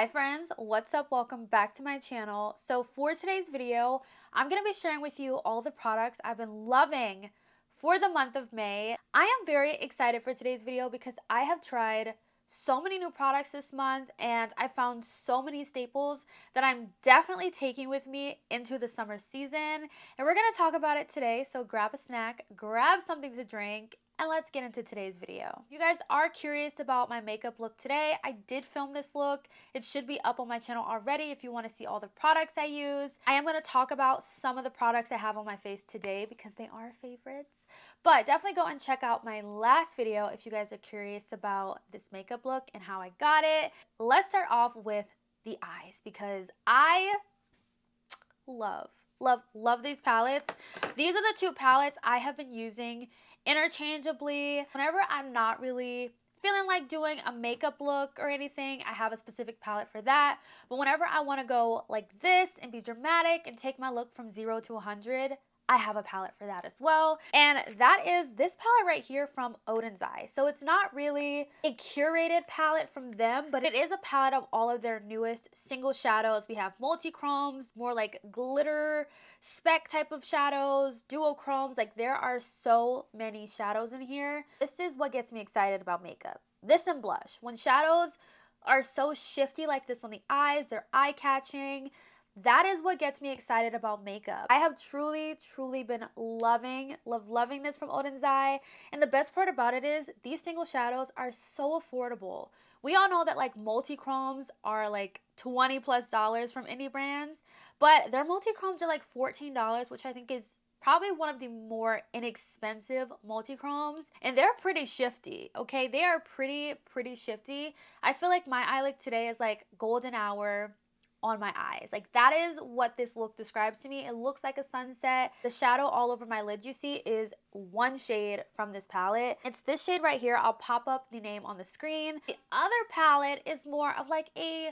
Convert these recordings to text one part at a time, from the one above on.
Hi friends, what's up? Welcome back to my channel. So for today's video, I'm going to be sharing with you all the products I've been loving for the month of May. I am very excited for today's video because I have tried so many new products this month and I found so many staples that I'm definitely taking with me into the summer season. And we're going to talk about it today, so grab a snack, grab something to drink, and let's get into today's video. If you guys are curious about my makeup look today, I did film this look. It should be up on my channel already if you want to see all the products I use. I am going to talk about some of the products I have on my face today because they are favorites. But definitely go and check out my last video if you guys are curious about this makeup look and how I got it. Let's start off with the eyes because I love these palettes. These are the two palettes I have been using interchangeably. Whenever I'm not really feeling like doing a makeup look or anything, I have a specific palette for that. But whenever I want to go like this and be dramatic and take my look from 0 to 100, I have a palette for that as well. And that is this palette right here from Oden's Eye. So it's not really a curated palette from them, but it is a palette of all of their newest single shadows. We have multi-chromes, more like glitter speck type of shadows, duochromes. Like there are so many shadows in here. This is what gets me excited about makeup. This and blush. When shadows are so shifty like this on the eyes, they're eye-catching. That is what gets me excited about makeup. I have truly been loving this from Oden's Eye. And the best part about it is these single shadows are so affordable. We all know that like multi-chromes are like $20+ from indie brands, but their multi-chromes are like $14, which I think is probably one of the more inexpensive multi-chromes, and they're pretty shifty. Okay, they are pretty shifty. I feel like my eye look today is like golden hour on my eyes. Like that is what this look describes to me. It looks like a sunset. The shadow all over my lid you see is one shade from this palette. It's this shade right here. I'll pop up the name on the screen. The other palette is more of like a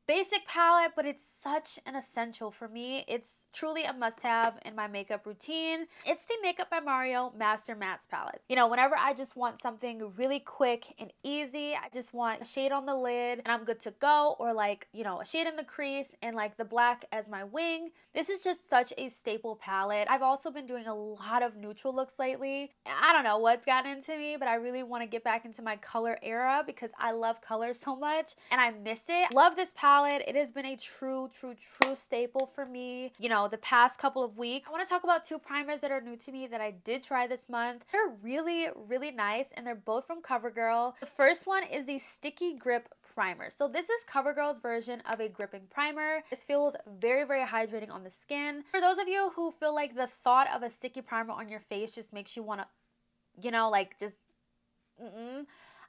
basic palette, but it's such an essential for me. It's truly a must-have in my makeup routine. It's the Makeup by Mario Master Mattes palette. You know, whenever I just want something really quick and easy, I just want a shade on the lid and I'm good to go, or like, you know, a shade in the crease and like the black as my wing. This is just such a staple palette. I've also been doing a lot of neutral looks lately. I don't know what's gotten into me, but I really want to get back into my color era because I love color so much and I miss it. Love this palette. It has been a true staple for me, you know, the past couple of weeks. I want to talk about two primers that are new to me that I did try this month. They're really nice and they're both from CoverGirl. The first one is the Sticky Grip Primer. So this is CoverGirl's version of a gripping primer. This feels very hydrating on the skin. For those of you who feel like the thought of a sticky primer on your face just makes you want to, you know, like just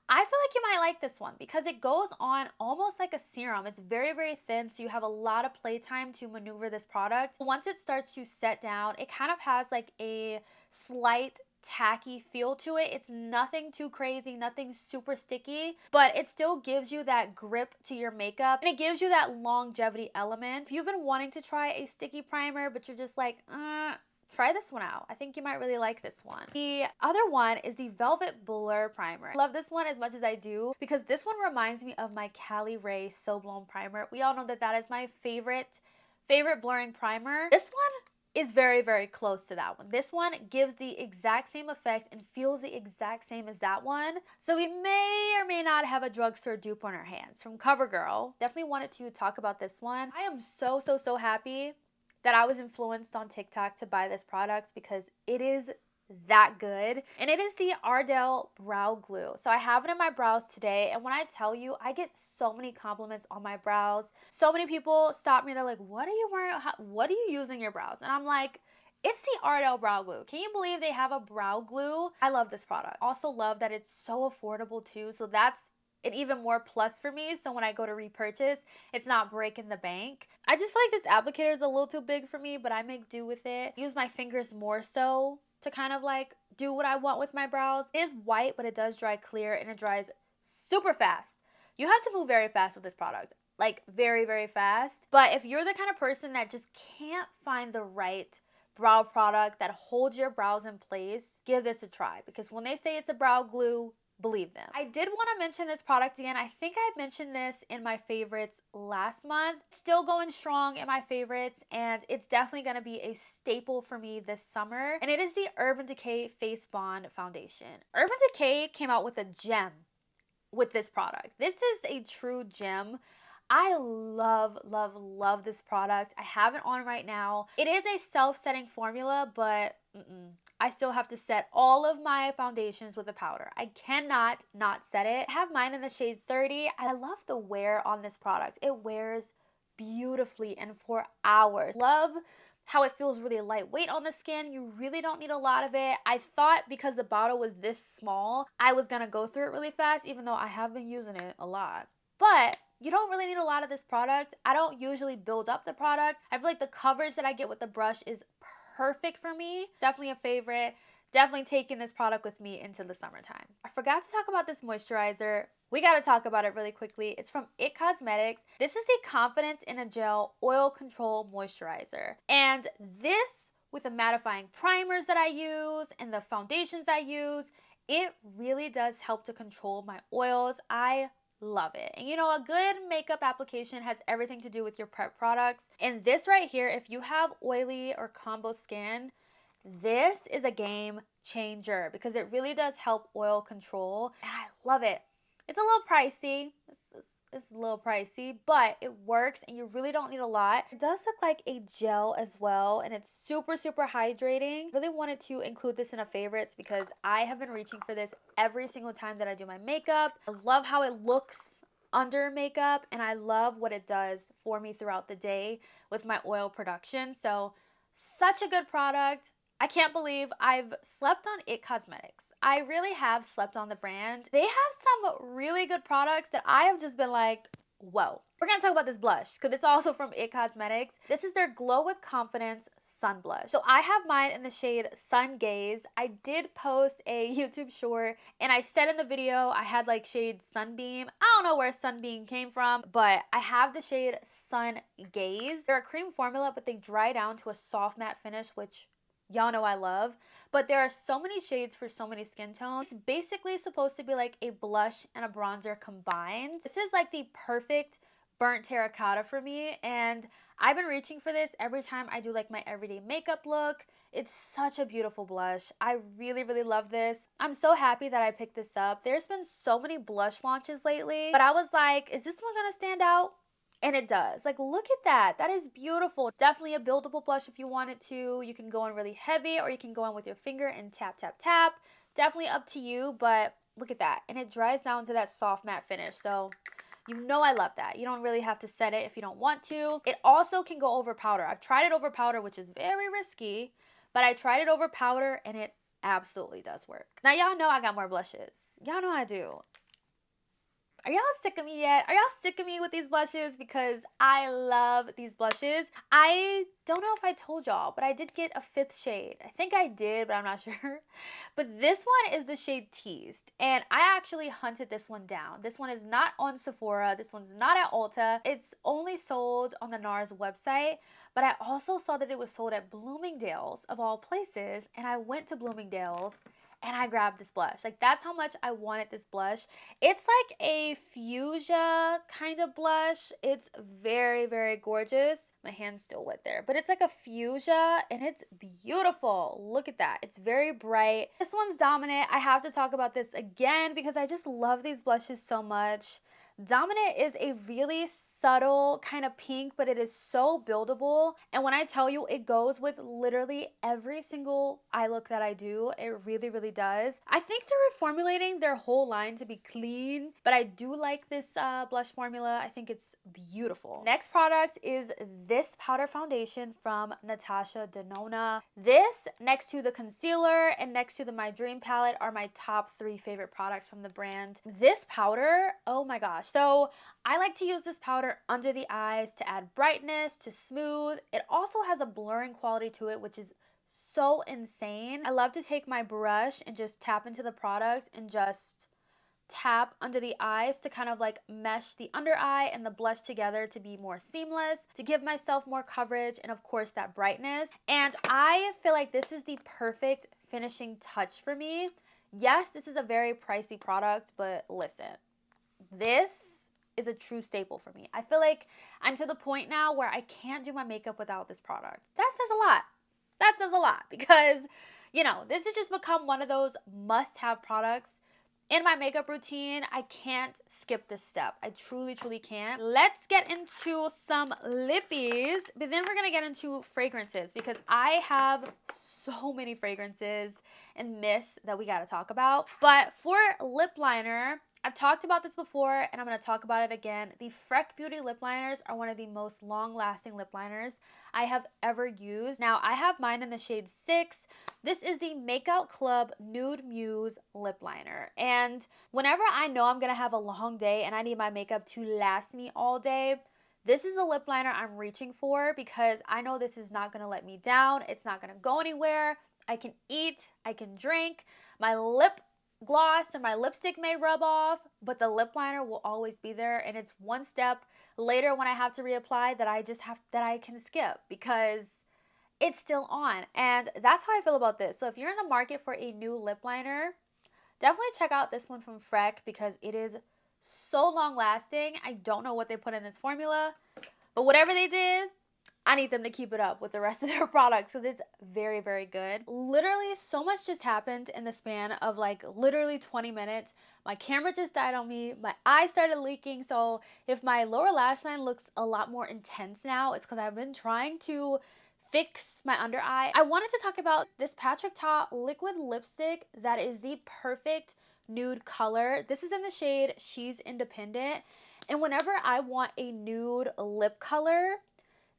I feel like you might like this one because it goes on almost like a serum. It's very thin, so you have a lot of playtime to maneuver this product. Once it starts to set down, it kind of has like a slight tacky feel to it. It's nothing too crazy, nothing super sticky, but it still gives you that grip to your makeup and it gives you that longevity element. If you've been wanting to try a sticky primer, but you're just like, try this one out. I think you might really like this one. The other one is the Velvet Blur Primer. I love this one as much as I do because this one reminds me of my Cali Ray So Blown Primer. We all know that that is my favorite blurring primer. This one is very close to that one. This one gives the exact same effect and feels the exact same as that one. So we may or may not have a drugstore dupe on our hands from CoverGirl. Definitely wanted to talk about this one. I am so happy that I was influenced on TikTok to buy this product because it is that good. And it is the Ardell Brow Glue. So I have it in my brows today. And when I tell you, I get so many compliments on my brows. So many people stop me. They're like, what are you wearing? What do you use in your brows? And I'm like, it's the Ardell Brow Glue. Can you believe they have a brow glue? I love this product. Also love that it's so affordable too. So that's an even more plus for me. So when I go to repurchase, it's not breaking the bank. I just feel like this applicator is a little too big for me, but I make do with it. Use my fingers more so to kind of like do what I want with my brows. It is white, but it does dry clear and it dries super fast. You have to move very fast with this product. Like very fast. But if you're the kind of person that just can't find the right brow product that holds your brows in place, give this a try. Because when they say it's a brow glue, believe them. I did want to mention this product again. I think I mentioned this in my favorites last month. Still going strong in my favorites, and it's definitely going to be a staple for me this summer. And it is the Urban Decay Face Bond Foundation. Urban Decay came out with a gem with this product. This is a true gem. I love, love, love this product. I have it on right now. It is a self-setting formula, but I still have to set all of my foundations with a powder. I cannot not set it. I have mine in the shade 30. I love the wear on this product. It wears beautifully and for hours. Love how it feels really lightweight on the skin. You really don't need a lot of it. I thought because the bottle was this small, I was gonna go through it really fast, even though I have been using it a lot. But you don't really need a lot of this product. I don't usually build up the product. I feel like the coverage that I get with the brush is perfect for me. Definitely a favorite. Definitely taking this product with me into the summertime. I forgot to talk about this moisturizer. We got to talk about it really quickly. It's from IT Cosmetics. This is the Confidence in a Gel Oil Control Moisturizer. And this, with the mattifying primers that I use and the foundations I use, it really does help to control my oils. I love it. And you know, a good makeup application has everything to do with your prep products. And this right here, if you have oily or combo skin, this is a game changer because it really does help oil control, and I love it. It's a little pricey. It's a little pricey, but it works and you really don't need a lot. It does look like a gel as well, and it's super, super hydrating. Really wanted to include this in a favorites because I have been reaching for this every single time that I do my makeup. I love how it looks under makeup, and I love what it does for me throughout the day with my oil production. So such a good product. I can't believe I've slept on IT Cosmetics. I really have slept on the brand. They have some really good products that I have just been like, whoa. We're gonna talk about this blush because it's also from IT Cosmetics. This is their Glow with Confidence Sun Blush. So I have mine in the shade Sun Gaze. I did post a YouTube short and I said in the video I had like shade Sunbeam. I don't know where Sunbeam came from, but I have the shade Sun Gaze. They're a cream formula, but they dry down to a soft matte finish, which y'all know I love, but there are so many shades for so many skin tones. It's basically supposed to be like a blush and a bronzer combined. This is like the perfect burnt terracotta for me, and I've been reaching for this every time I do like my everyday makeup look. It's such a beautiful blush. I really, really love this. I'm so happy that I picked this up. There's been so many blush launches lately, but I was like, is this one gonna stand out? And it does. Like, look at that. That is beautiful. Definitely a buildable blush if you wanted to. You can go in really heavy or you can go in with your finger and tap, tap, tap. Definitely up to you, but look at that. And it dries down to that soft matte finish. So you know I love that. You don't really have to set it if you don't want to. It also can go over powder. I've tried it over powder, which is very risky, but I tried it over powder and it absolutely does work. Now, y'all know I got more blushes. Y'all know I do. Are y'all sick of me yet? Are y'all sick of me with these blushes? Because I love these blushes. I don't know if I told y'all, but I did get a 5th shade. I think I did, but I'm not sure. But this one is the shade Teased, and I actually hunted this one down. This one is not on Sephora. This one's not at Ulta. It's only sold on the NARS website, but I also saw that it was sold at Bloomingdale's, of all places, and I went to Bloomingdale's and I grabbed this blush. Like, that's how much I wanted this blush. It's like a fuchsia kind of blush. It's very, very gorgeous. My hand's still wet there, but it's like a fuchsia and it's beautiful. Look at that. It's very bright. This one's Dominant. I have to talk about this again because I just love these blushes so much. Dominant is a really subtle kind of pink, but it is so buildable. And when I tell you, it goes with literally every single eye look that I do. It really, really does. I think they're reformulating their whole line to be clean, but I do like this blush formula. I think it's beautiful. Next product is this powder foundation from Natasha Denona. This, next to the concealer and next to the My Dream palette, are my top 3 favorite products from the brand. This powder, oh my gosh. So I like to use this powder under the eyes to add brightness, to smooth. It also has a blurring quality to it, which is so insane. I love to take my brush and just tap into the product and just tap under the eyes to kind of like mesh the under eye and the blush together to be more seamless, to give myself more coverage and of course that brightness. And I feel like this is the perfect finishing touch for me. Yes, this is a very pricey product, but listen, this is a true staple for me. I feel like I'm to the point now where I can't do my makeup without this product. That says a lot. That says a lot because, you know, this has just become one of those must-have products in my makeup routine. I can't skip this step. I truly, truly can't. Let's get into some lippies, but then we're gonna get into fragrances because I have so many fragrances and mists that we gotta talk about. But for lip liner, I've talked about this before and I'm going to talk about it again. The Freck Beauty lip liners are one of the most long-lasting lip liners I have ever used. Now, I have mine in the shade 6. This is the Makeout Club Nude Muse lip liner. And whenever I know I'm going to have a long day and I need my makeup to last me all day, this is the lip liner I'm reaching for because I know this is not going to let me down. It's not going to go anywhere. I can eat, I can drink. My lip gloss or my lipstick may rub off, but the lip liner will always be there, and it's one step later when I have to reapply that I can skip because it's still on. And that's how I feel about this. So if you're in the market for a new lip liner, definitely check out this one from Freck because it is so long lasting. I don't know what they put in this formula, but whatever they did, I need them to keep it up with the rest of their products because it's very, very good. Literally, so much just happened in the span of like literally 20 minutes. My camera just died on me. My eye started leaking. So if my lower lash line looks a lot more intense now, it's because I've been trying to fix my under eye. I wanted to talk about this Patrick Ta liquid lipstick that is the perfect nude color. This is in the shade She's Independent. And whenever I want a nude lip color,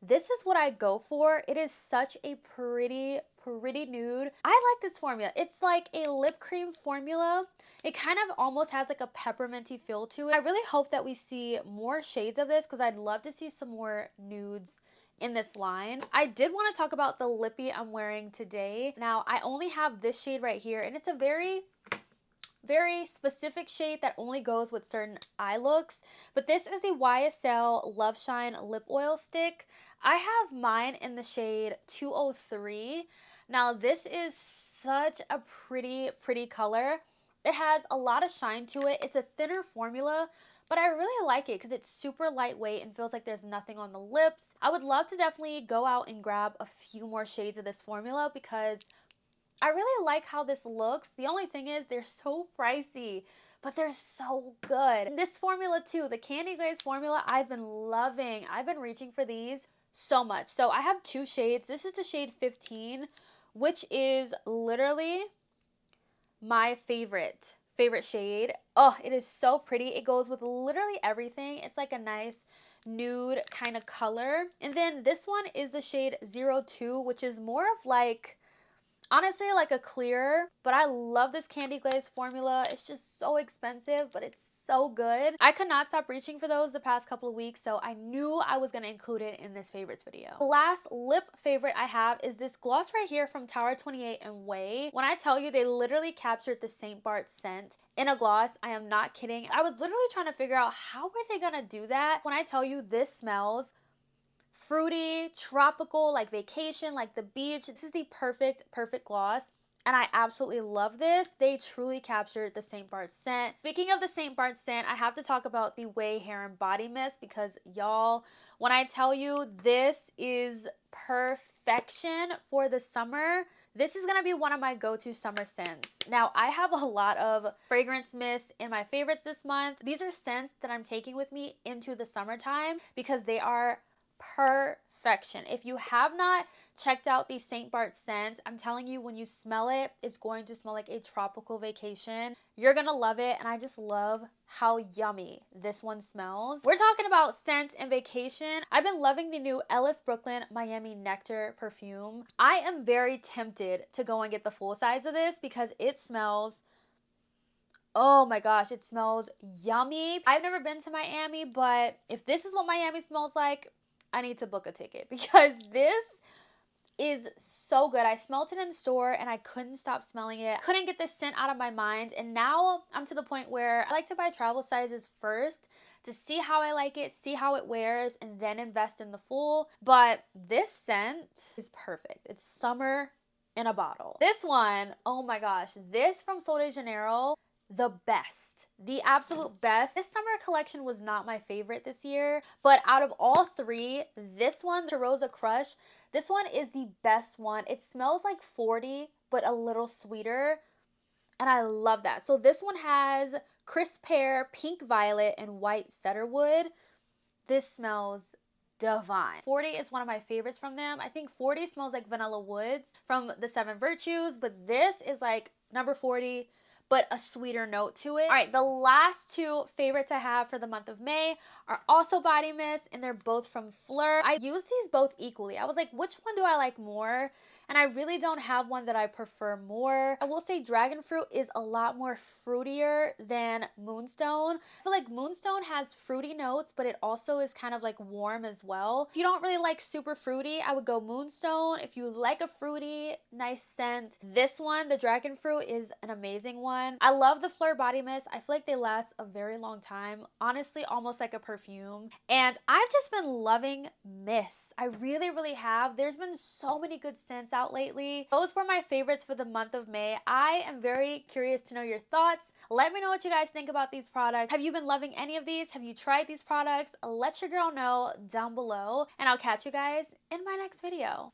this is what I go for. It is such a pretty nude. I like this formula. It's like a lip cream formula. It kind of almost has like a pepperminty feel to it. I really hope that we see more shades of this because I'd love to see some more nudes in this line. I did want to talk about the lippy I'm wearing today. Now, I only have this shade right here, and it's a very specific shade that only goes with certain eye looks, but this is the YSL Love Shine Lip Oil Stick. I have mine in the shade 203. Now this is such a pretty color. It has a lot of shine to it. It's a thinner formula, but I really like it because it's super lightweight and feels like there's nothing on the lips. I would love to definitely go out and grab a few more shades of this formula because I really like how this looks. The only thing is they're so pricey, but they're so good. And this formula too, the Candy Glaze formula, I've been loving. I've been reaching for these so much. So I have two shades. This is the shade 15, which is literally my favorite shade. Oh, it is so pretty. It goes with literally everything. It's like a nice nude kind of color. And then this one is the shade 02, which is more of like, honestly, like a clear, but I love this Candy Glaze formula. It's just so expensive, but it's so good. I could not stop reaching for those the past couple of weeks, so I knew I was going to include it in this favorites video. The last lip favorite I have is this gloss right here from Tower 28 and Way. When I tell you they literally captured the St. Bart scent in a gloss, I am not kidding. I was literally trying to figure out how were they going to do that. When I tell you this smells fruity, tropical, like vacation, like the beach. This is the perfect gloss, and I absolutely love this. They truly captured the St. Bart scent. Speaking of the St. Bart scent, I have to talk about the Way Hair and Body Mist because y'all, when I tell you this is perfection for the summer, this is going to be one of my go-to summer scents. Now, I have a lot of fragrance mists in my favorites this month. These are scents that I'm taking with me into the summertime because they are perfection. If you have not checked out the St. Bart scent, I'm telling you, when you smell it, it's going to smell like a tropical vacation. You're gonna love it, and I just love how yummy this one smells. We're talking about scents and vacation. I've been loving the new Ellis Brooklyn Miami Nectar perfume. I am very tempted to go and get the full size of this because it smells, oh my gosh, it smells yummy. I've never been to Miami, but if this is what Miami smells like, I need to book a ticket because this is so good. I smelled it in the store and I couldn't stop smelling it. Couldn't get this scent out of my mind, and now I'm to the point where I like to buy travel sizes first to see how I like it, see how it wears, and then invest in the full. But this scent is perfect. It's summer in a bottle. This one, oh my gosh, this from Sol de Janeiro, the best, the absolute best. This summer collection was not my favorite this year, but out of all three, this one, the Rosa Crush, this one is the best one. It smells like 40, but a little sweeter, and I love that. So this one has crisp pear, pink violet, and white cedarwood. This smells divine. 40 is one of my favorites from them. I think 40 smells like vanilla woods from the 7 Virtues, but this is like number 40, but a sweeter note to it. All right, the last two favorites I have for the month of May are also body mist, and they're both from Fleur. I use these both equally. I was like, which one do I like more? And I really don't have one that I prefer more. I will say Dragon Fruit is a lot more fruitier than Moonstone. I feel like Moonstone has fruity notes, but it also is kind of like warm as well. If you don't really like super fruity, I would go Moonstone. If you like a fruity, nice scent, this one, the Dragon Fruit, is an amazing one. I love the Fleur body mist. I feel like they last a very long time. Honestly, almost like a perfume. And I've just been loving mists. I really, really have. There's been so many good scents out lately. Those were my favorites for the month of May. I am very curious to know your thoughts. Let me know what you guys think about these products. Have you been loving any of these? Have you tried these products? Let your girl know down below, and I'll catch you guys in my next video.